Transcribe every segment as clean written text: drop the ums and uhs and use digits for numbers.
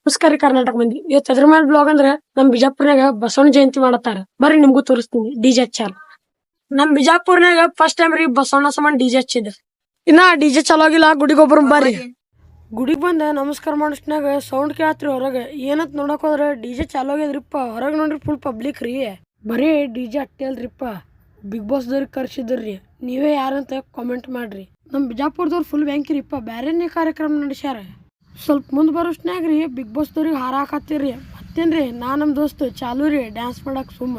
ನಮಸ್ಕಾರ ಕರ್ನಾಟಕ ಮಂದಿ. ಇವತ್ತು ಎದ್ರ ಮೇಲೆ ಬ್ಲಾಗ್ ಅಂದ್ರೆ ನಮ್ ಬಿಜಾಪುರ್ನಾಗ ಬಸವಣ್ಣ ಜಯಂತಿ ಮಾಡತ್ತಾರ. ಬರ್ರಿ ನಿಮ್ಗೂ ತೋರಿಸ್ತೀನಿ ಡಿಜೆ ಹಚ್ಚಾರ. ನಮ್ ಬಿಜಾಪುರ್ನಾಗ ಫಸ್ಟ್ ಟೈಮ್ ರೀ ಬಸವಣ್ಣ ಸಮಾನ್ ಡಿಜೆ ಹಚ್ಚಿದ. ಇನ್ನ ಡಿಜೆ ಚಲೋ ಆಗಿಲ್ಲ. ಗುಡಿಗೊಬ್ಬರ ಬರ್ರಿ. ಗುಡಿಗೆ ಬಂದ ನಮಸ್ಕಾರ ಮಾಡಿಸ್ನಾಗ ಸೌಂಡ್ ಕೇಳತ್ರಿ ಹೊರಗೆ. ಏನಂತ ನೋಡಕ್ ಹೋದ್ರೆ ಡಿಜೆ ಚಾಲೋ ಆಗ್ಯದ್ರಿಪ್ಪ. ಹೊರಗೆ ನೋಡ್ರಿ ಫುಲ್ ಪಬ್ಲಿಕ್ ರೀ. ಬರೀ ಡಿಜೆ ಅಟ್ಟೆ ಅಲ್ರಿಪ್ಪ, ಬಿಗ್ ಬಾಸ್ ದವ್ರಿಗೆ ಕರ್ಸಿದ್ರಿ. ನೀವೇ ಯಾರಂತ ಕಾಮೆಂಟ್ ಮಾಡ್ರಿ. ನಮ್ ಬಿಜಾಪುರದವ್ರು ಫುಲ್ ಬ್ಯಾಂಕಿರಿಪ್ಪ. ಬ್ಯಾರೇನೇ ಕಾರ್ಯಕ್ರಮ ನಡೆಸ್ಯಾರ. ಸ್ವಲ್ಪ ಮುಂದೆ ಬರೋಷ್ಟ್ನಾಗ ರೀ ಬಿಗ್ ಬಾಸ್ ದವ್ರಿಗೆ ಹಾರ ಹಾಕತ್ತೀರಿ. ಮತ್ತೇನ್ರಿ ನಮ್ ದೋಸ್ತ್ ಚಾಲು ರೀ ಡ್ಯಾನ್ಸ್ ಮಾಡಕ್ ಸುಮ್ಮ.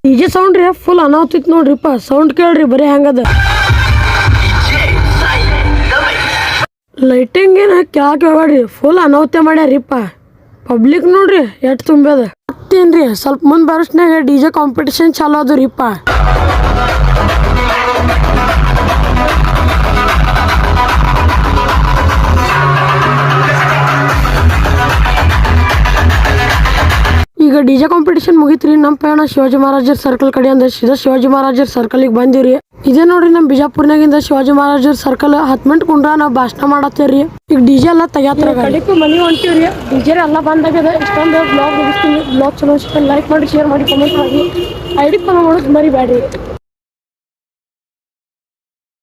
ಡಿಜೆ ಸೌಂಡ್ ರೀ ಫುಲ್ ಅನಾಹುತಿತ್ ನೋಡ್ರಿಪ್ಪ. ಸೌಂಡ್ ಕೇಳ್ರಿ ಬರೀ ಹೆಂಗದ. ಲೈಟಿಂಗ್ ಏನ ಕೇಳಕ್ ಹೋಗ್ರಿ, ಫುಲ್ ಅನಾಹುತ ಮಾಡ್ಯಾರಿಪ್ಪ. ಪಬ್ಲಿಕ್ ನೋಡ್ರಿ ಎಟ್ ತುಂಬ್ಯದ. ಮತ್ತೇನ್ರಿ ಸ್ವಲ್ಪ ಮುಂದ್ ಬರೋಷ್ಟ್ನಾಗ ಡಿಜೆ ಕಾಂಪಿಟೇಷನ್ ಚಾಲೋ ಅದು ರೀಪ. ಈಗ ಡಿಜೆ ಕಾಂಪಿಟೇಷನ್ ಮುಗಿತ್ರಿ. ನಮ್ಮ ಪಯಣ ಶಿವಾಜಿ ಮಹಾರಾಜರ ಸರ್ಕಲ್ ಕಡೆ ಅಂದ್ರೆ ಸೀದಾ ಶಿವಾಜಿ ಮಹಾರಾಜರ ಸರ್ಕಲ್ಗೆ ಬಂದಿವ್ರಿ. ಇದೇ ನೋಡ್ರಿ ನಮ್ ಬಿಜಾಪುರ್ನಾಗಿಂದ ಶಿವಾಜಿ ಮಹಾರಾಜರ ಸರ್ಕಲ್ 10 ಮಿನಿಟ್ ಕುಂಡ್ರ ನಾವು ಭಾಷಣ ಮಾಡತ್ತೇವ್ರಿ. ಈಗ ಡಿಜೆ ಎಲ್ಲ ತೆಗ್ಯಾತ್ರ ಮನಿ ಹೊಂಟಿವ್ರಿ. ಡಿಜೆ ಎಲ್ಲ ಬಂದಾಗ್ಯದ. ಇಷ್ಟೊಂದು ಬ್ಲಾಗ್ ಮುಗಿಸ್ತೀನಿ. ಬ್ಲಾಗ್ ಚಲೋ ಲೈಕ್ ಮಾಡಿ, ಶೇರ್ ಮಾಡಿ, ಕಮೆಂಟ್ ಮಾಡಿ, ಐಡಿ ಫಾಲೋ ಮಾಡೋದು ಮರಿಬೇಡ್ರಿ.